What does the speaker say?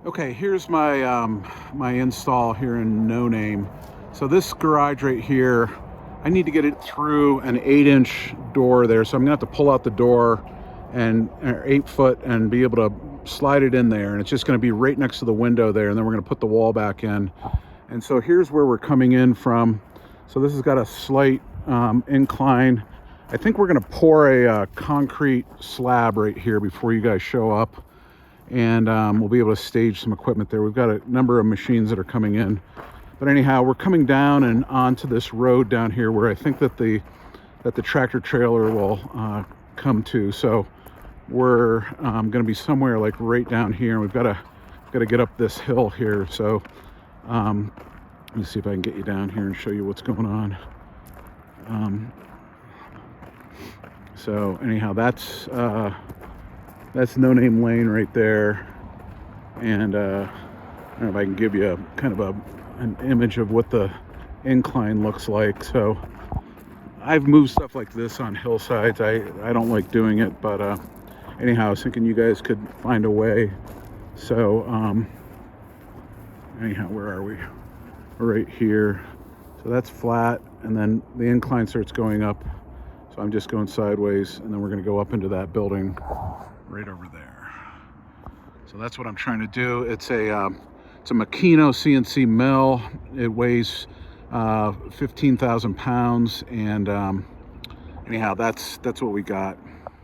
Okay, here's my my install here in No Name. So this garage right here, I need to get it through an 8-inch door there. So I'm gonna have to pull out the door and 8 foot and be able to slide it in there. And it's just gonna be right next to the window there. And then we're gonna put the wall back in. And so here's where we're coming in from. So this has got a slight incline. I think we're gonna pour a concrete slab right here before you guys show up. And we'll be able to stage some equipment there. We've got a number of machines that are coming in. But anyhow, we're coming down and onto this road down here where I think that the tractor trailer will come to. So we're going to be somewhere like right down here. And we've got to get up this hill here. So let me see if I can get you down here and show you what's going on. So anyhow, that's No Name Lane right there. And I don't know if I can give you an image of what the incline looks like. So I've moved stuff like this on hillsides. I don't like doing it, but anyhow, I was thinking you guys could find a way. So anyhow, where are we? We're right here. So that's flat, and then the incline starts going up. So I'm just going sideways, and then we're going to go up into that building right over there. So that's what I'm trying to do. It's a Makino CNC mill. It weighs 15,000 pounds, and anyhow, that's what we got.